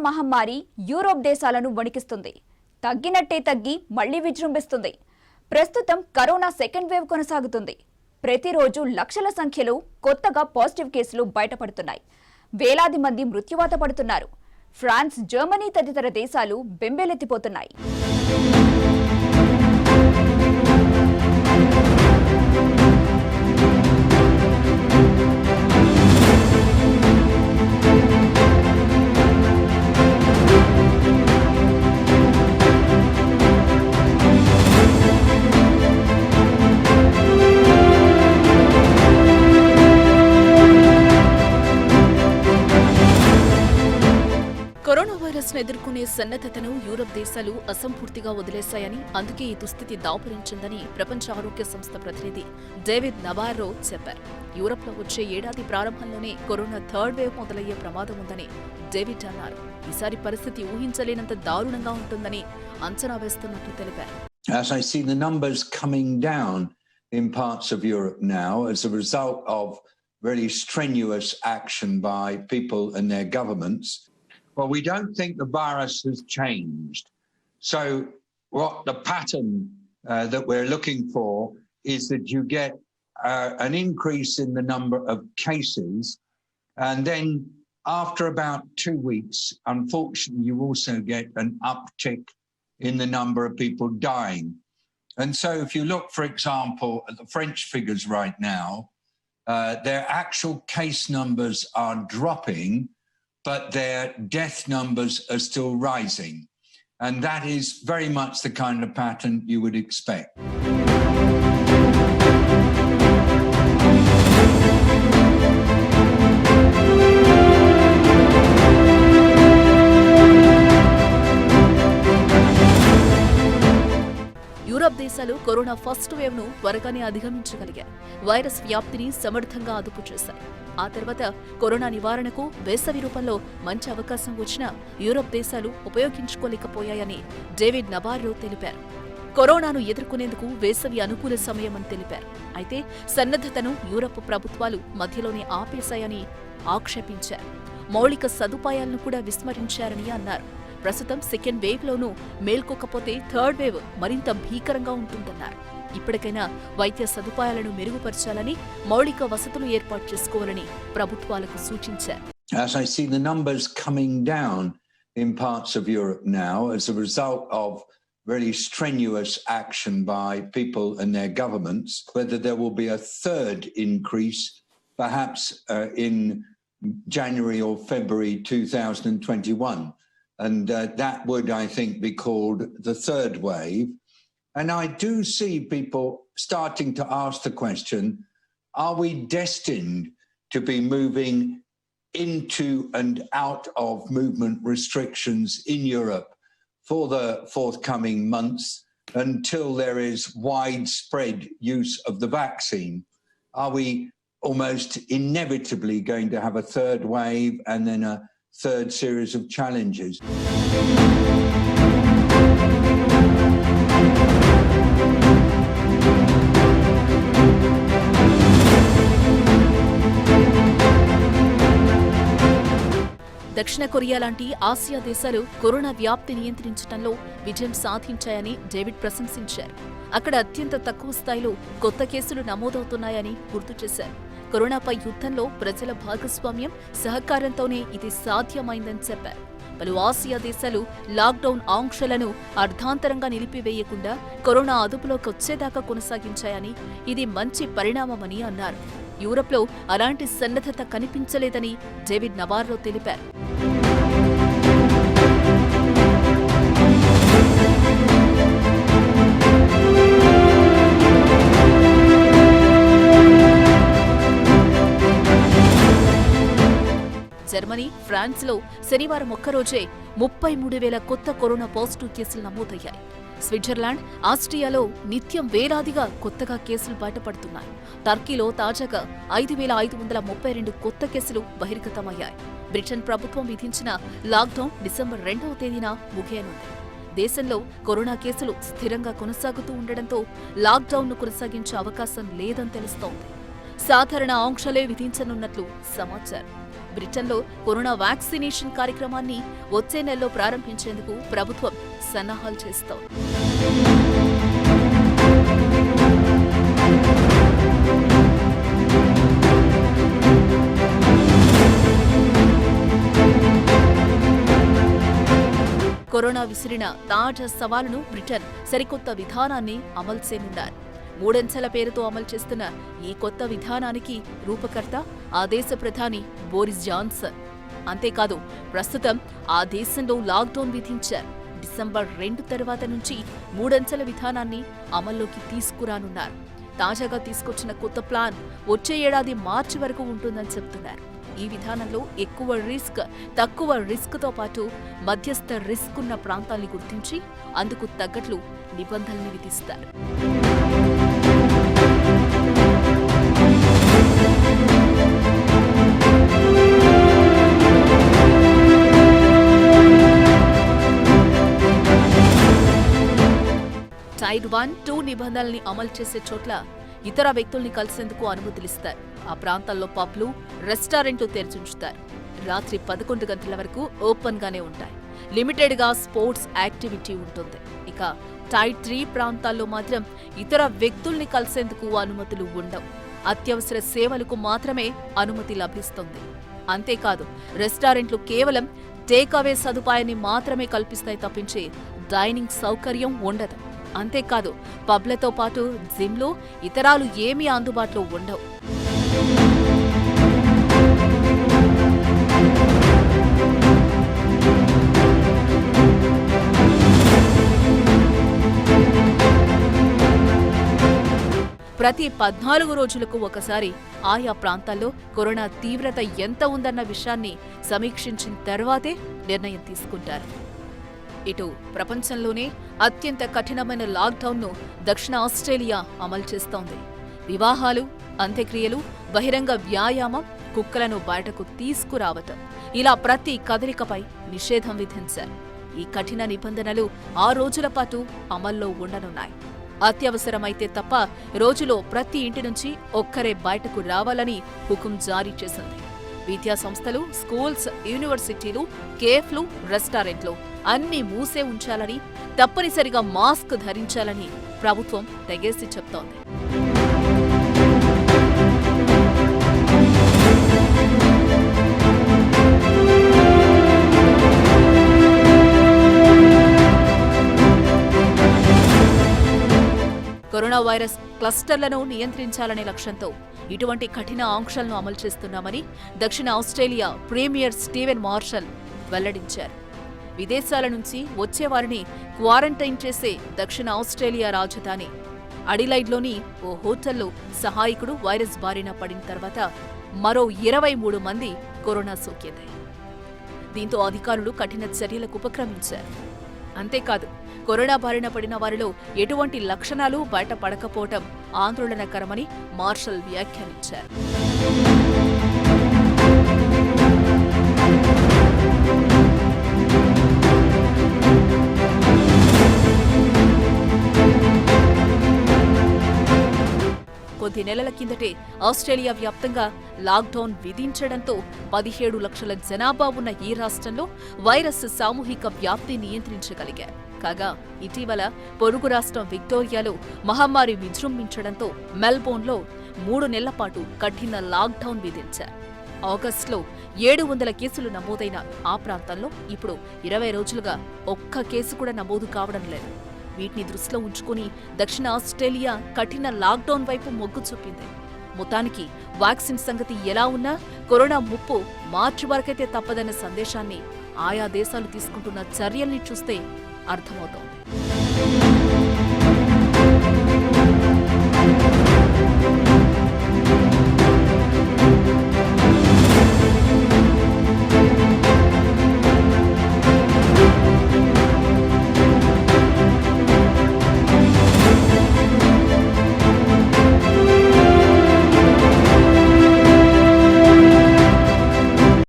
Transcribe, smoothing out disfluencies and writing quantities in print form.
మహమ్మారి యూరోప్ దేశాలను వణికిస్తుంది. తగ్గినట్టే తగ్గి మళ్లీ విజృంభిస్తుంది. ప్రస్తుతం కరోనా సెకండ్ వేవ్ కొనసాగుతుంది. ప్రతిరోజు లక్షల సంఖ్యలో కొత్తగా పాజిటివ్ కేసులు బయటపడుతున్నాయి. వేలాది మంది మృత్యువాత పడుతున్నారు. ఫ్రాన్స్, జర్మనీ తదితర దేశాలు బెంబేలెత్తిపోతున్నాయి. కరోనా వైరస్ ను ఎదుర్కొనే సన్నద్ధతను యూరప్ దేశాలు అసంపూర్తిగా వదిలేశాయని, అందుకే ఈ దుస్థితి దాపురించిందని ప్రపంచ ఆరోగ్య సంస్థ ప్రతినిధి డేవిడ్ నబారో చెప్పారు. యూరప్ లో వచ్చే ఏడాది ప్రారంభంలోనే కరోనా థర్డ్ వేవ్ మొదలయ్యే ప్రమాదం ఉందని డేవిడ్ అన్నారు. ఈసారి పరిస్థితి ఊహించలేనంత దారుణంగా ఉంటుందని అంచనా వేస్తున్నట్టు తెలిపారు. As I see the numbers coming down in parts of Europe now as a result of very strenuous action by people and their governments. Well, we don't think the virus has changed. So what the pattern that we're looking for is that you get an increase in the number of cases, and then after about 2 weeks, unfortunately, you also get an uptick in the number of people dying. And so if you look, for example, at the French figures right now, their actual case numbers are dropping, but their death numbers are still rising. And that is very much the kind of pattern you would expect. Europe దేశాలు corona first wave ను త్వరగానే అధిగమించగలిగాయి. Virus వ్యాప్తిని సమర్థంగా అదుపు చేశాయి. ఆ తర్వాత corona నివారణకు వేసవి రూపంలో మంచి అవకాశం వచ్చినా యూరప్ దేశాలు ఉపయోగించుకోలేకపోయాయని డేవిడ్ నబారో తెలిపారు. కరోనాను ఎదుర్కొనేందుకు వేసవి అనుకూల సమయమని తెలిపారు. అయితే సన్నద్ధతను యూరప్ ప్రభుత్వాలు మధ్యలోనే ఆపేశాయని ఆక్షేపించారు. మౌలిక సదుపాయాలను కూడా విస్మరించారని అన్నారు. ప్రస్తుతం సెకండ్ వేవ్ లోనూ మేల్కోకపోతే థర్డ్ వేవ్ మరింత భీకరంగా ఉంటుందన్నారు. ఇప్పటికైనా వైద్య సదుపాయాలను మెరుగుపరచాలని, మౌలిక వసతులు ఏర్పాటు చేసుకోవాలని ప్రభుత్వాలకు సూచించారు. As I see the numbers coming down in parts of Europe now as a result of very strenuous action by people and their governments, whether there will be a third increase, perhaps in January or February 2021. And that would, I think, be called the third wave. And I do see people starting to ask the question, are we destined to be moving into and out of movement restrictions in Europe for the forthcoming months until there is widespread use of the vaccine? Are we almost inevitably going to have a third wave and then a third series of challenges? దక్షిణ Korea లాంటి Asia దేశాలు corona వ్యాప్తి నియంత్రించడంలో విజయం సాధించాయని David ప్రశంసించారు. అక్కడ అత్యంత తక్కువ స్థాయిలో కొత్త కేసులు నమోదవుతున్నాయని గుర్తు చేశారు. కరోనాపై యుద్ధంలో ప్రజల భాగస్వామ్యం, సహకారంతోనే ఇది సాధ్యమైందని చెప్పారు. పలు ఆసియా దేశాలు లాక్డౌన్ ఆంక్షలను అర్ధాంతరంగా నిలిపివేయకుండా కరోనా అదుపులోకి వచ్చేదాకా కొనసాగించాయని, ఇది మంచి పరిణామమని అన్నారు. యూరప్లో అలాంటి సన్నద్ధత కనిపించలేదని డేవిడ్ నబారో తెలిపారు. జర్మనీ, ఫ్రాన్స్ లో శనివారం ఒక్కరోజే 33,000 కొత్త కరోనా పాజిటివ్ కేసులు నమోదయ్యాయి. స్విట్జర్లాండ్, ఆస్ట్రియాలో నిత్యం వేలాదిగా కొత్తగా కేసులు బయటపడుతున్నాయి. టర్కీలో తాజాగా 5,532 కొత్త కేసులు బహిర్గతమయ్యాయి. బ్రిటన్ ప్రభుత్వం విధించిన లాక్డౌన్ డిసెంబర్ 2వ తేదీన ముగియనుంది. దేశంలో కరోనా కేసులు స్థిరంగా కొనసాగుతూ ఉండడంతో లాక్డౌన్ను కొనసాగించే అవకాశం లేదని తెలుస్తోంది. సాధారణ ఆంక్షలే విధించనున్నట్లు సమాచారం. బ్రిటన్లో కరోనా వ్యాక్సినేషన్ కార్యక్రమాన్ని వచ్చే నెలలో ప్రారంభించేందుకు ప్రభుత్వం సన్నాహాలు చేస్తోంది. కరోనా విసిరిన తాజా సవాలును బ్రిటన్ సరికొత్త విధానాన్ని అమలు చేయనున్నారు. 3 అంచెల పేరుతో అమలు చేస్తున్న ఈ కొత్త విధానానికి రూపకర్త ఆ దేశ ప్రధాని బోరిస్ జాన్సన్. అంతేకాదు, ప్రస్తుతం ఆ దేశంలో లాక్డౌన్ విధించారు. డిసెంబర్ 2 తర్వాత నుంచి 3 అంచెల విధానాన్ని అమల్లోకి తీసుకురానున్నారు. తాజాగా తీసుకొచ్చిన కొత్త ప్లాన్ వచ్చే ఏడాది మార్చి వరకు ఉంటుందని చెబుతున్నారు. ఈ విధానంలో ఎక్కువ రిస్క్, తక్కువ రిస్క్తో పాటు మధ్యస్థ రిస్క్ ఉన్న ప్రాంతాల్ని గుర్తించి అందుకు తగ్గట్లు నిబంధనలు విధిస్తారు. టైర్ 1, 2 నిబంధనల్ని అమలు చేసే చోట్ల ఇతర వ్యక్తుల్ని కలిసేందుకు అనుమతులిస్తారు. ఆ ప్రాంతాల్లో పబ్లు, రెస్టారెంట్లు తెరిచుంచుతారు. రాత్రి 11 గంటల వరకు ఓపెన్ గానే ఉంటాయి. లిమిటెడ్ గా స్పోర్ట్స్ యాక్టివిటీ ఉంటుంది. ఇక టైర్ 3 ప్రాంతాల్లో మాత్రం ఇతర వ్యక్తుల్ని కలిసేందుకు అనుమతులు ఉండవు. అత్యవసర సేవలకు మాత్రమే అనుమతి లభిస్తుంది. అంతేకాదు, రెస్టారెంట్లు కేవలం టేక్ అవే సదుపాయాన్ని మాత్రమే కల్పిస్తాయి తప్పించి డైనింగ్ సౌకర్యం ఉండదు. అంతేకాదు, పబ్లతో పాటు జిమ్లు, ఇతరాలు ఏమీ అందుబాటులో ఉండవు. ప్రతి 14 రోజులకు ఒకసారి ఆయా ప్రాంతాల్లో కరోనా తీవ్రత ఎంత ఉందన్న విషయాన్ని సమీక్షించిన తర్వాతే నిర్ణయం తీసుకుంటారు. ఇటు ప్రపంచంలోనే అత్యంత కఠినమైన లాక్డౌన్ను దక్షిణ ఆస్ట్రేలియా అమలు చేస్తోంది. వివాహాలు, అంత్యక్రియలు, బహిరంగ వ్యాయామం, కుక్కలను బయటకు తీసుకురావటం, ఇలా ప్రతి కదలికపై నిషేధం విధించారు. ఈ కఠిన నిబంధనలు 6 రోజుల పాటు అమల్లో ఉండనున్నాయి. అత్యవసరమైతే తప్ప రోజులో ప్రతి ఇంటి నుంచి ఒక్కరే బయటకు రావాలని హుకుం జారీ చేసింది. విద్యా సంస్థలు, స్కూల్స్, యూనివర్సిటీలు, కేఫ్లు, రెస్టారెంట్లు అన్నీ మూసే ఉంచాలని, తప్పనిసరిగా మాస్క్ ధరించాలని ప్రభుత్వం తెగేసి చెప్తోంది. కరోనా వైరస్ క్లస్టర్లను నియంత్రించాలనే లక్ష్యంతో ఇటువంటి కఠిన ఆంక్షలను అమలు చేస్తున్నామని దక్షిణ ఆస్ట్రేలియా ప్రీమియర్ స్టీవెన్ మార్షల్ వెల్లడించారు. విదేశాల నుంచి వచ్చేవారిని క్వారంటైన్ చేసే దక్షిణ ఆస్ట్రేలియా రాజధాని అడిలైడ్లోని ఓ హోటల్లో సహాయకుడు వైరస్ బారిన పడిన తర్వాత మరో 23 మంది కరోనా సోకింది. దీంతో అధికారులు కఠిన చర్యలకు ఉపక్రమించారు. అంతేకాదు, కరోనా బారిన పడిన వారిలో ఎటువంటి లక్షణాలు బయటపడకపోవటం ఆందోళనకరమని మార్షల్ వ్యాఖ్యానించారు. కొద్ది నెలల కిందటే ఆస్ట్రేలియా వ్యాప్తంగా లాక్డౌన్ విధించడంతో 17 లక్షల జనాభా ఉన్న ఈ రాష్ట్రంలో వైరస్ సామూహిక వ్యాప్తి నియంత్రించగలిగారు. కాగా ఇటీవల పొరుగు రాష్ట్రం విక్టోరియాలో మహమ్మారి విజృంభించడంతో మెల్బోర్న్లో 3 నెలల పాటు కఠిన లాక్డౌన్ విధించారు. ఆగస్టులో 700 కేసులు నమోదైన ఆ ప్రాంతంలో ఇప్పుడు 20 రోజులుగా ఒక్క కేసు కూడా నమోదు కావడం లేదు. వీటిని దృష్టిలో ఉంచుకుని దక్షిణ ఆస్ట్రేలియా కఠిన లాక్డౌన్ వైపు మొగ్గు చూపింది. మొత్తానికి వ్యాక్సిన్ సంగతి ఎలా ఉన్నా కరోనా ముప్పు మార్చి వరకైతే తప్పదన్న సందేశాన్ని ఆయా దేశాలు తీసుకుంటున్న చర్యల్ని చూస్తే అర్థమవుతోంది.